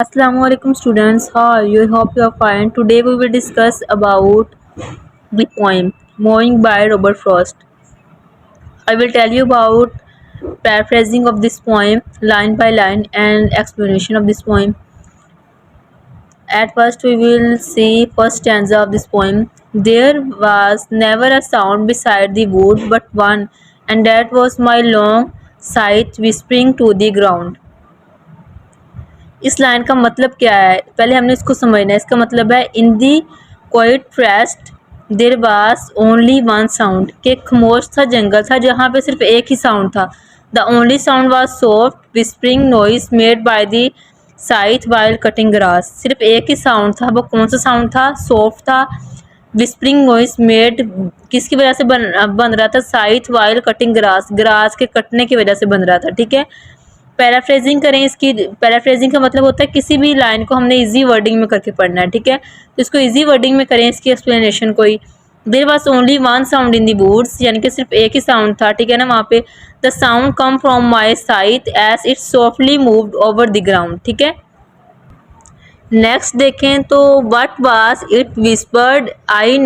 Assalamualaikum students, how are you? I hope you are fine. Today we will discuss about the poem Mowing by Robert Frost. I will tell you about paraphrasing of this poem line by line and explanation of this poem. At first we will see first stanza of this poem. There was never a sound beside the wood but one, and that was my long sight whispering to the ground. इस line का मतलब क्या है, पहले हमने इसको समझना है। इसका मतलब है in the quiet forest there was only one sound, के खामोश था जंगल था जहाँ पे सिर्फ एक ही साउंड था। The only sound was soft whispering noise made by the scythe while cutting grass. सिर्फ एक ही साउंड था, वो कौन सा साउंड था? सॉफ्ट था। विस्परिंग नॉइज मेड किसकी वजह से बन रहा था? साइथ वाइल कटिंग ग्रास, ग्रास के कटने की वजह से बन रहा था। ठीक है, पैराफ्रेजिंग करें। इसकी पैराफ्रेजिंग का मतलब होता है किसी भी लाइन को हमने इजी वर्डिंग में करके पढ़ना है। ठीक है, तो इसको इजी वर्डिंग में करें। इसकी एक्सप्लेनेशन कोई there was only one sound in the woods, यानी कि सिर्फ एक ही साउंड था। ठीक है ना, वहाँ पे the sound come from my scythe as it softly moved over the ground. ठीक है, नेक्स्ट देखें तो what was it whispered I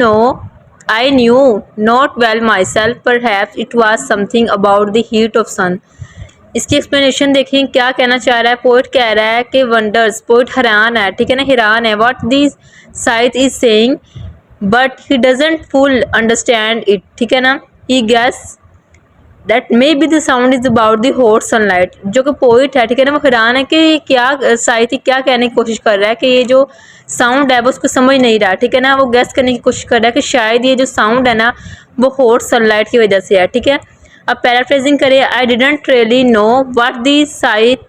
knew not well myself perhaps it was something about the heat of sun. इसकी explanation देखें, क्या कहना चाह रहा है। पोइट कह रहा है कि वंडर्स, पोइट हैरान है। ठीक है ना, हैरान है। What this scythe is saying but he doesn't full understand it. ठीक है ना, he guess that maybe the sound is about the hot sunlight. जो कि पोइट है, ठीक है ना, वो हैरान है कि क्या साइथ क्या कहने की कोशिश कर रहा है कि ये जो साउंड है वो उसको समझ नहीं रहा। ठीक है ना, वो गेस करने की कोशिश कर रहा है कि शायद ये जो साउंड है ना वो हॉट सनलाइट की वजह से है। ठीक है, अब पैराफ्रेजिंग करें। I didn't really know what the scythe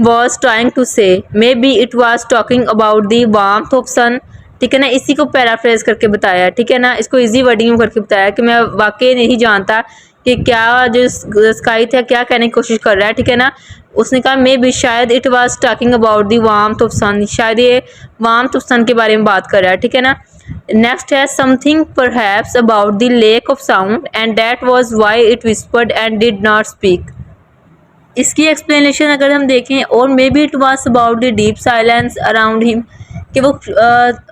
was trying to say, maybe it was talking about the warmth of sun. ठीक है ना, इसी को पैराफ्रेज करके बताया। ठीक है ना, इसको इजी वर्डिंग में करके बताया कि मैं वाकई नहीं जानता कि क्या जो स्काई था क्या कहने की कोशिश कर रहा है। ठीक है ना, उसने कहा मे बी शायद it was talking about the warmth of sun, शायद ये वार्मथ ऑफ सन के बारे में बात कर रहा है। ठीक है ना, नेक्स्ट है something perhaps about the lake of sound and that was why it whispered and did not speak. इसकी एक्सप्लेनेशन अगर हम देखें, और may be it was about the deep silence around him, कि वो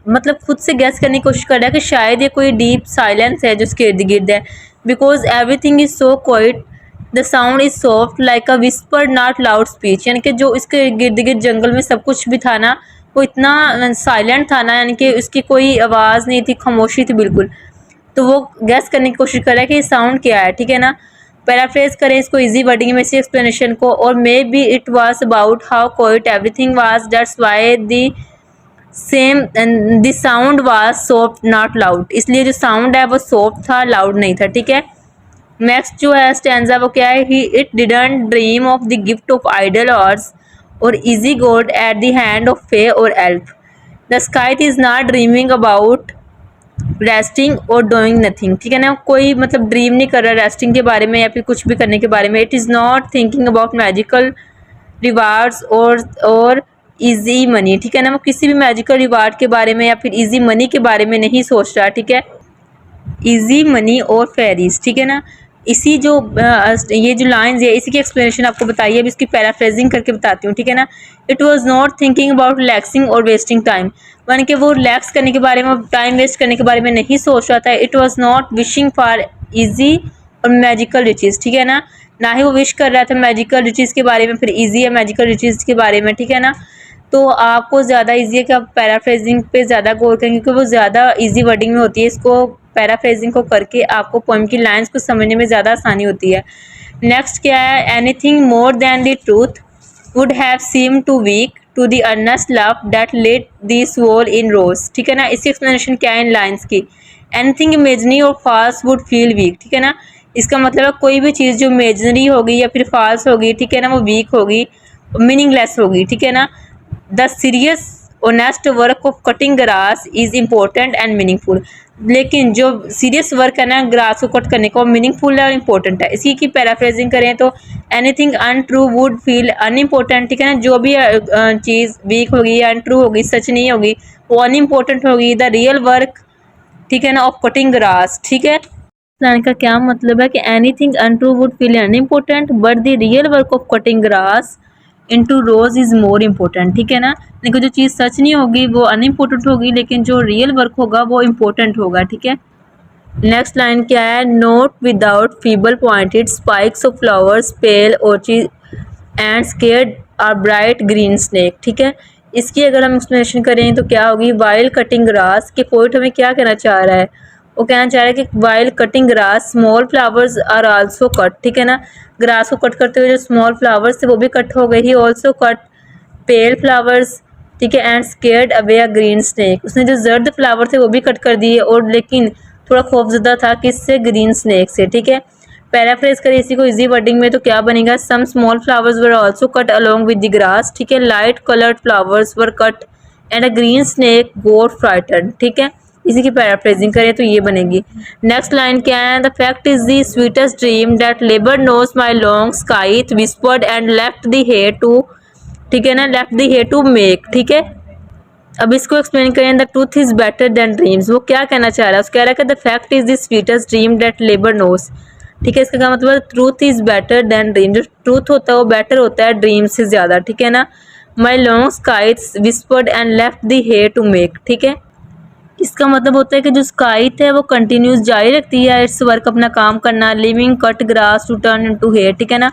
मतलब खुद से गैस करने की कोशिश कर रहा है कि शायद ये कोई डीप साइलेंस है जो उसके इर्द गिर्द है। Because everything is so quite the sound is soft like a whisper not loud speech, यानी कि जो इसके गिर्द गिर्द जंगल में सब कुछ भी था ना वो इतना साइलेंट था ना, यानी कि उसकी कोई आवाज़ नहीं थी, खामोशी थी बिल्कुल। तो वो गैस करने की कोशिश कर रहा है कि ये साउंड क्या है। ठीक है ना, पैराफ्रेज करें इसको इजी वर्डिंग में इसी एक्सप्लेनेशन को, और may be it was about how quite everything was that's why the same the sound was soft not loud, इसलिए जो साउंड है वो सॉफ्ट था, लाउड नहीं था। ठीक है, नेक्स्ट जो है स्टैंजा वो क्या है, he it didn't dream of the gift of idle arts or easy gold at the hand of fay or elf. The scythe is not dreaming about resting or doing nothing. ठीक है ना, कोई मतलब dream नहीं कर रहा resting के बारे में या फिर कुछ भी करने के बारे में। It is not thinking about magical rewards और इजी मनी। ठीक है ना, वो किसी भी मैजिकल रिवार्ड के बारे में या फिर इजी मनी के बारे में नहीं सोच रहा। ठीक है, इजी मनी और फेरीज। ठीक है ना, इसी जो ये जो लाइंस है इसी की एक्सप्लेनेशन आपको बताइए। अब इसकी पैराफ्रेजिंग करके बताती हूँ। ठीक है ना, it was not thinking about relaxing और वेस्टिंग टाइम, यानी कि वो रिलैक्स करने के बारे में, टाइम वेस्ट करने के बारे में नहीं सोच रहा था। It was not wishing for easy और मैजिकल रिचीज़। ठीक है ना ही वो विश कर रहा था मैजिकल रिचीज़ के बारे में, फिर इजी या मैजिकल रिचीज़ के बारे में। ठीक है ना, तो आपको ज़्यादा ईजी है कि आप पैराफ्रेजिंग पे ज़्यादा गौर करें क्योंकि वो ज़्यादा ईजी वर्डिंग में होती है। इसको पैराफ्रेजिंग को करके आपको पोएम की लाइंस को समझने में ज़्यादा आसानी होती है। नेक्स्ट क्या है, anything more than the truth would have seem too weak to the earnest love that laid the swale in rows. ठीक है ना, इसकी एक्सप्लेनेशन क्या है इन लाइंस की, anything imaginary or false would feel weak. ठीक है ना, इसका मतलब है कोई भी चीज़ जो इमेजनरी होगी या फिर फॉल्स होगी, ठीक है ना, वो वीक होगी, मीनिंगलेस होगी। ठीक है ना, the serious honest work of cutting grass is important and meaningful, लेकिन जो सीरियस वर्क है ना ग्रास को कट करने का, मीनिंगफुल है और इम्पोर्टेंट है। इसी की पैराफ्रेजिंग करें तो anything untrue would feel unimportant. ठीक है ना, जो भी चीज़ वीक होगी या अनट्रू होगी, सच नहीं होगी, वो अनइम्पोर्टेंट होगी। द रियल वर्क, ठीक है ना, ऑफ कटिंग ग्रास। ठीक है, लाइन का क्या मतलब है कि anything untrue would feel unimportant but the real work of cutting grass into rose is more important, ठीक है ना। देखो जो चीज़ सच नहीं होगी वो अनइम्पोर्टेंट होगी, लेकिन जो रियल वर्क होगा वो इम्पोर्टेंट होगा, ठीक है। नेक्स्ट लाइन क्या है, not without feeble pointed spikes of flowers pale orchid and scared are bright green snake, ठीक है। इसकी अगर हम एक्सप्लेनेशन करें तो क्या होगी, वाइल कटिंग ग्रास के पोइट हमें क्या कहना चाह रहा है, वो कहना चाह रहा है कि while cutting grass small flowers are also cut, ठीक है ना। ग्रास को कट करते हुए जो स्मॉल फ्लावर्स थे वो भी कट हो गए, he also cut pale flowers, ठीक है, and scared away a green snake, उसने जो जर्द फ्लावर थे वो भी कट कर दिए और लेकिन थोड़ा खौफजदा था किससे, ग्रीन स्नेक से, ठीक है। पैराफ्रेज करें इसी को इजी वर्डिंग में तो क्या बनेगा, some small flowers were also cut along with the grass, ठीक है, light coloured flowers were cut and a green snake got frighten, ठीक है। इसी की पैराफ्रेजिंग करें तो ये बनेगी। नेक्स्ट लाइन क्या है, the fact is the sweetest dream that labour knows my long scythe whispered and left the hay to, ठीक है ना, left the hay to make, ठीक है। अब इसको एक्सप्लेन करें, the truth is better than dreams, वो क्या कहना चाह रहा है, उसको कह रहा है कि the fact is the sweetest dream that labour knows, ठीक है। इसका क्या मतलब, truth is better than dream, जो ट्रूथ होता है वो बेटर होता है ड्रीम से ज़्यादा, ठीक है ना। My long scythe whispered and left the hay to make, ठीक है। इसका मतलब होता है कि जो स्काइट है वो कंटिन्यूस जारी रखती है इट्स वर्क, अपना काम करना, living cut grass to turn into hay, ठीक है ना।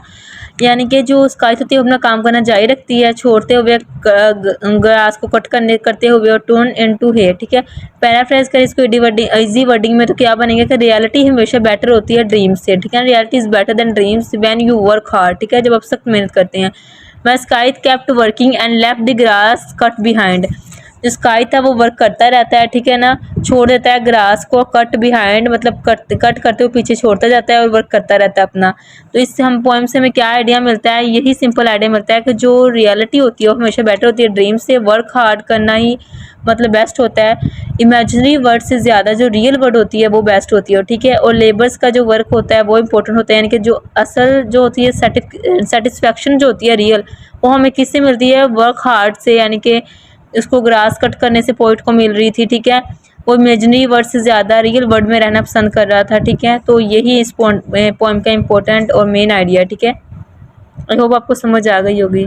यानी कि जो स्काइट होती है वो अपना काम करना जारी रखती है छोड़ते हुए ग्रास को करते हुए और टर्न इनटू हेयर, ठीक है। पैराफ्रेज कर इसको इजी वर्डिंग में तो क्या बनेगा कि रियलिटी हमेशा बेटर होती है ड्रीम से, ठीक है। Reality is better than dreams when you work hard, ठीक है, जब आप सख्त मेहनत करते हैं। My scythe kept working and left the grass cut behind, जो स्काई था वो वर्क करता रहता है, ठीक है ना, छोड़ देता है ग्रास को कट बिहाइंड, मतलब कट करते हुए पीछे छोड़ता जाता है और वर्क करता रहता है अपना। तो इससे हम पोएम से हमें क्या आइडिया मिलता है, यही सिंपल आइडिया मिलता है कि जो रियलिटी होती है वो हमेशा बेटर होती है ड्रीम से, वर्क हार्ड करना ही मतलब बेस्ट होता है। इमेजिनरी वर्ड से ज़्यादा जो रियल वर्ड होती है वो बेस्ट होती है, ठीक है। और लेबर्स का जो वर्क होता है वो इंपॉर्टेंट होता है, यानी कि जो असल जो होती है सेटिस्फेक्शन जो होती है रियल, वो हमें किससे मिलती है, वर्क हार्ड से, यानी कि उसको ग्रास कट करने से पोइट को मिल रही थी, ठीक है। वो इमेजिनरी वर्ड से ज़्यादा रियल वर्ड में रहना पसंद कर रहा था, ठीक है। तो यही इस पोएम का इम्पोर्टेंट और मेन आइडिया, ठीक है। आई होप आपको समझ आ गई होगी।